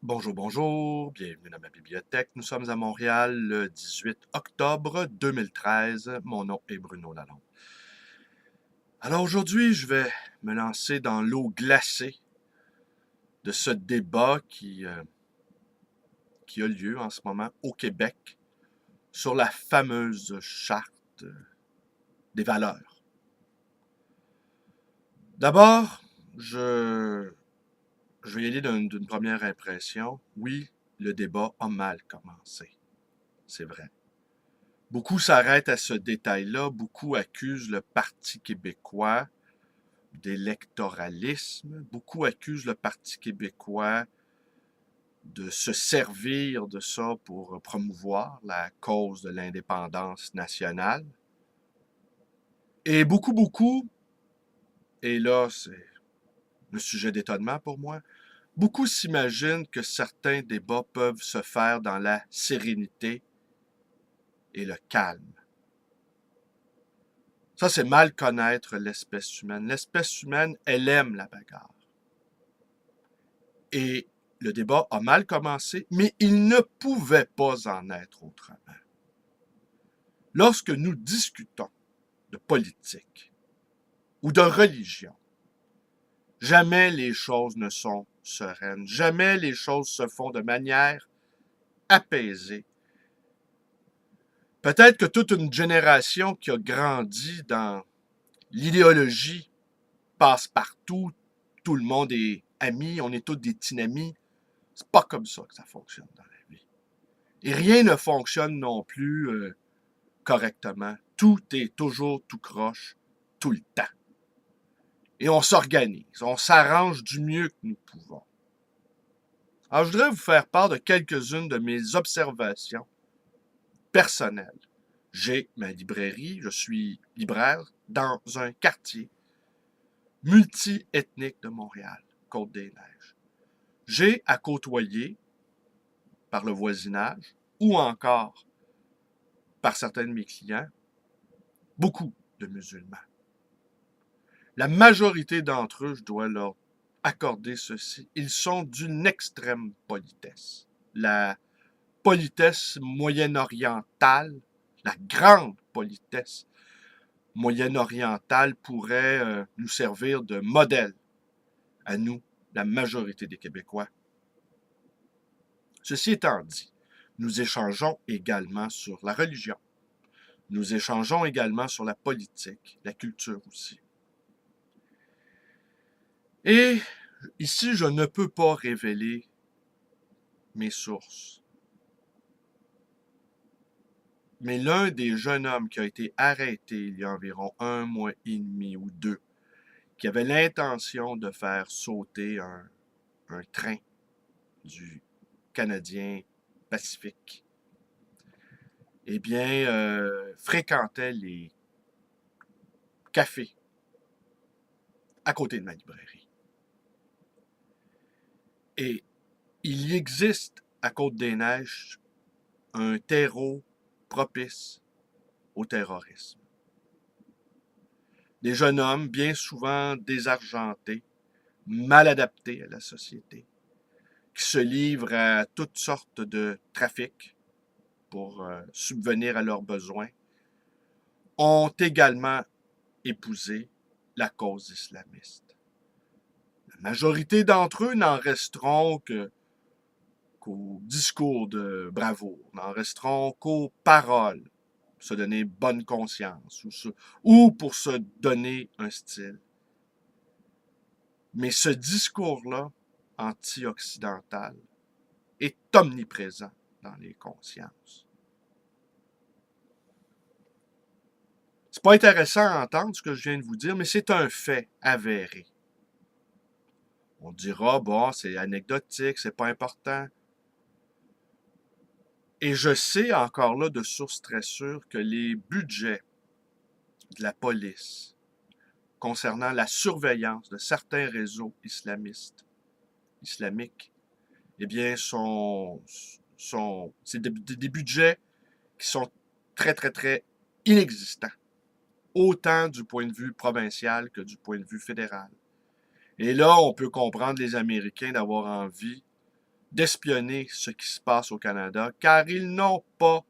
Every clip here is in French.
Bonjour, bonjour, bienvenue dans ma bibliothèque. Nous sommes à Montréal le 18 octobre 2013. Mon nom est Bruno Lalonde. Alors aujourd'hui, je vais me lancer dans l'eau glacée de ce débat qui a lieu en ce moment au Québec sur la fameuse charte des valeurs. D'abord, je, je vais y aller d'une première impression. Oui, le débat a mal commencé. C'est vrai. Beaucoup s'arrêtent à ce détail-là, beaucoup accusent le Parti québécois d'électoralisme, beaucoup accusent le Parti québécois de se servir de ça pour promouvoir la cause de l'indépendance nationale. Et beaucoup, et là c'est le sujet d'étonnement pour moi, beaucoup s'imaginent que certains débats peuvent se faire dans la sérénité et le calme. Ça, c'est mal connaître l'espèce humaine. L'espèce humaine, elle aime la bagarre. Et le débat a mal commencé, mais il ne pouvait pas en être autrement. Lorsque nous discutons de politique ou de religion, jamais les choses ne sont sereines, jamais les choses se font de manière apaisée. Peut-être que toute une génération qui a grandi dans l'idéologie passe partout, tout le monde est ami, on est tous des tinamis. C'est pas comme ça que ça fonctionne dans la vie. Et rien ne fonctionne non plus correctement. Tout est toujours tout croche, tout le temps. Et on s'organise, on s'arrange du mieux que nous pouvons. Alors, je voudrais vous faire part de quelques-unes de mes observations personnelles. J'ai ma librairie, je suis libraire dans un quartier multi-ethnique de Montréal, Côte-des-Neiges. J'ai à côtoyer, par le voisinage, ou encore par certains de mes clients, beaucoup de musulmans. La majorité d'entre eux, je dois leur accorder ceci, ils sont d'une extrême politesse. La politesse moyen-orientale, la grande politesse moyen-orientale pourrait nous servir de modèle à nous, la majorité des Québécois. Ceci étant dit, nous échangeons également sur la religion. Nous échangeons également sur la politique, la culture aussi. Et ici, je ne peux pas révéler mes sources. Mais l'un des jeunes hommes qui a été arrêté il y a environ 1 mois et demi ou 2, qui avait l'intention de faire sauter un train du Canadien Pacifique, eh bien, fréquentait les cafés à côté de ma librairie. Et il existe à Côte-des-Neiges un terreau propice au terrorisme. Des jeunes hommes bien souvent désargentés, mal adaptés à la société, qui se livrent à toutes sortes de trafics pour subvenir à leurs besoins, ont également épousé la cause islamiste. La majorité d'entre eux n'en resteront qu'aux discours de bravoure, n'en resteront qu'aux paroles, pour se donner bonne conscience, ou pour se donner un style. Mais ce discours-là, anti-occidental, est omniprésent dans les consciences. C'est pas intéressant à entendre ce que je viens de vous dire, mais c'est un fait avéré. On dira, bon, c'est anecdotique, c'est pas important. Et je sais encore là de sources très sûres que les budgets de la police concernant la surveillance de certains réseaux islamiques, eh bien, c'est des budgets qui sont très inexistants, autant du point de vue provincial que du point de vue fédéral. Et là, on peut comprendre les Américains d'avoir envie d'espionner ce qui se passe au Canada, car ils n'ont pas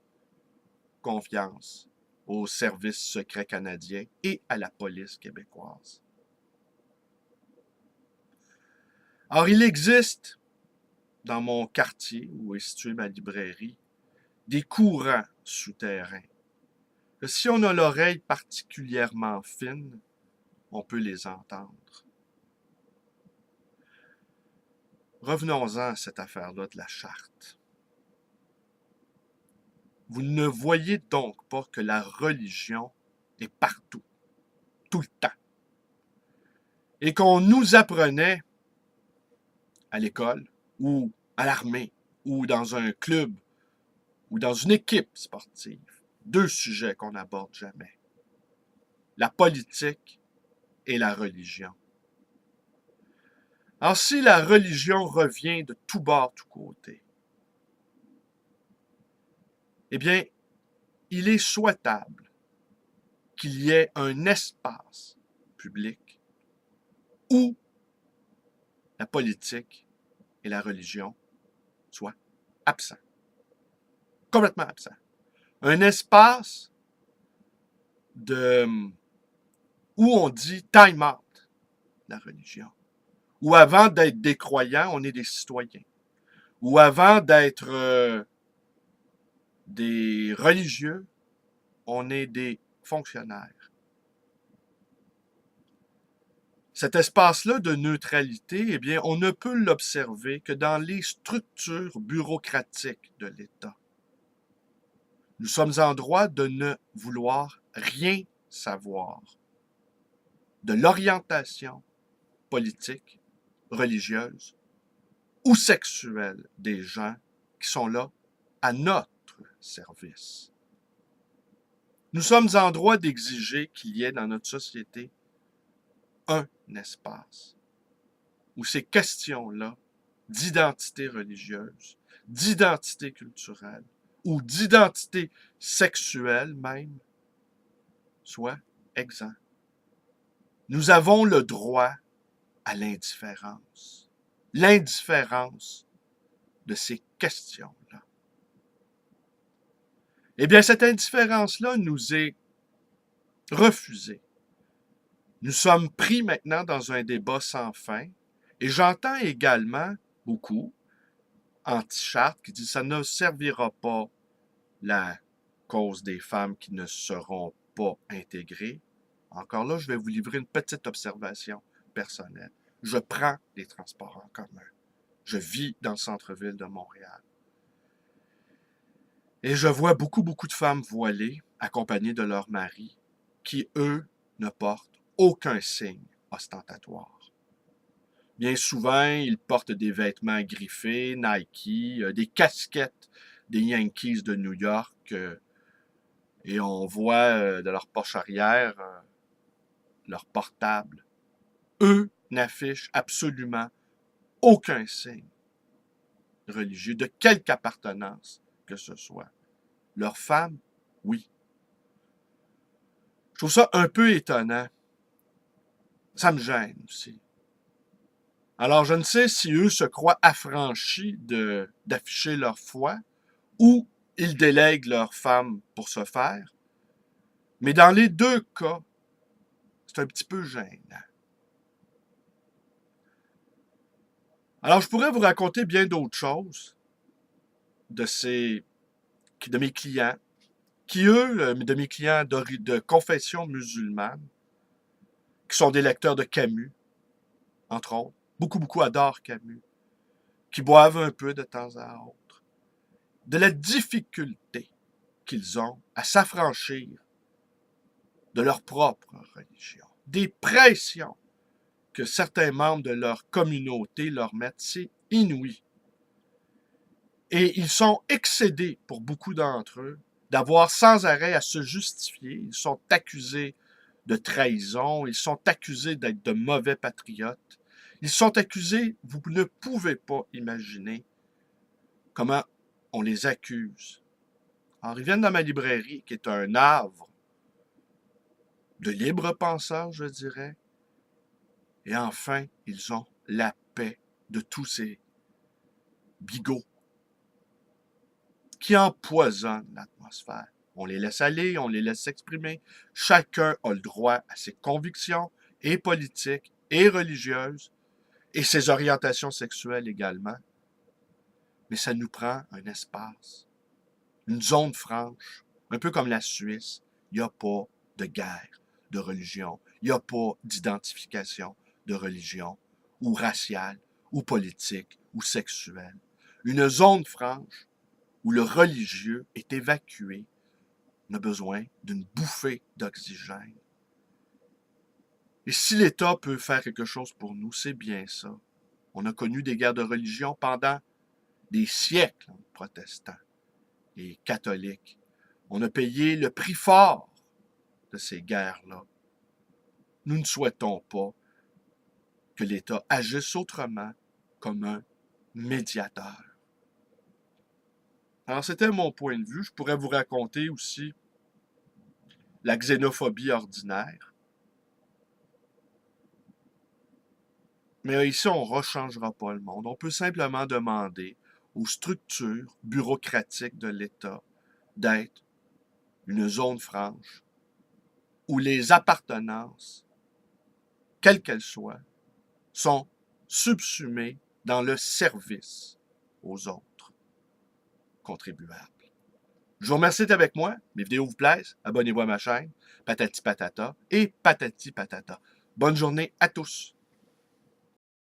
confiance aux services secrets canadiens et à la police québécoise. Or, il existe, dans mon quartier où est située ma librairie, des courants souterrains. Que si on a l'oreille particulièrement fine, on peut les entendre. Revenons-en à cette affaire-là de la charte. Vous ne voyez donc pas que la religion est partout, tout le temps. Et qu'on nous apprenait à l'école, ou à l'armée, ou dans un club, ou dans une équipe sportive, deux sujets qu'on n'aborde jamais. La politique et la religion. Alors, si la religion revient de tous bords, tous côtés, eh bien, il est souhaitable qu'il y ait un espace public où la politique et la religion soient absents. Complètement absents. Un espace où on dit time out, la religion. Où avant d'être des croyants, on est des citoyens. Où avant d'être des religieux, on est des fonctionnaires. Cet espace-là de neutralité, eh bien, on ne peut l'observer que dans les structures bureaucratiques de l'État. Nous sommes en droit de ne vouloir rien savoir de l'orientation politique, religieuse ou sexuelle des gens qui sont là à notre service. Nous sommes en droit d'exiger qu'il y ait dans notre société un espace où ces questions-là d'identité religieuse, d'identité culturelle ou d'identité sexuelle même soient exempts. Nous avons le droit à l'indifférence. L'indifférence de ces questions-là. Eh bien, cette indifférence-là nous est refusée. Nous sommes pris maintenant dans un débat sans fin, et j'entends également beaucoup anti-charte qui disent que ça ne servira pas la cause des femmes qui ne seront pas intégrées. Encore là, je vais vous livrer une petite observation personnelle. Je prends les transports en commun. Je vis dans le centre-ville de Montréal. Et je vois beaucoup de femmes voilées, accompagnées de leurs maris, qui, eux, ne portent aucun signe ostentatoire. Bien souvent, ils portent des vêtements griffés, Nike, des casquettes des Yankees de New York, et on voit de leur poche arrière leur portable. Eux n'affichent absolument aucun signe religieux, de quelque appartenance que ce soit. Leurs femmes, oui. Je trouve ça un peu étonnant. Ça me gêne aussi. Alors, je ne sais si eux se croient affranchis d'afficher leur foi ou ils délèguent leurs femmes pour ce faire. Mais dans les deux cas, c'est un petit peu gênant. Alors, je pourrais vous raconter bien d'autres choses de mes clients, qui eux, de mes clients de confession musulmane, qui sont des lecteurs de Camus, entre autres. Beaucoup adorent Camus, qui boivent un peu de temps à autre. De la difficulté qu'ils ont à s'affranchir de leur propre religion. Des pressions que certains membres de leur communauté leur mettent, c'est inouï. Et ils sont excédés, pour beaucoup d'entre eux, d'avoir sans arrêt à se justifier. Ils sont accusés de trahison, ils sont accusés d'être de mauvais patriotes. Ils sont accusés, vous ne pouvez pas imaginer comment on les accuse. Alors, ils viennent dans ma librairie, qui est un havre de libres penseurs, je dirais. Et enfin, ils ont la paix de tous ces bigots qui empoisonnent l'atmosphère. On les laisse aller, on les laisse s'exprimer. Chacun a le droit à ses convictions et politiques et religieuses et ses orientations sexuelles également. Mais ça nous prend un espace, une zone franche, un peu comme la Suisse. Il n'y a pas de guerre de religion. Il n'y a pas d'identification de religion, ou raciale, ou politique, ou sexuelle. Une zone franche où le religieux est évacué. On a besoin d'une bouffée d'oxygène. Et si l'État peut faire quelque chose pour nous, c'est bien ça. On a connu des guerres de religion pendant des siècles, protestants et catholiques. On a payé le prix fort de ces guerres-là. Nous ne souhaitons pas que l'État agisse autrement comme un médiateur. Alors, c'était mon point de vue. Je pourrais vous raconter aussi la xénophobie ordinaire. Mais ici, on ne rechangera pas le monde. On peut simplement demander aux structures bureaucratiques de l'État d'être une zone franche où les appartenances, quelles qu'elles soient, sont subsumées dans le service aux autres contribuables. Je vous remercie d'être avec moi. Mes vidéos vous plaisent. Abonnez-vous à ma chaîne. Patati patata et patati patata. Bonne journée à tous.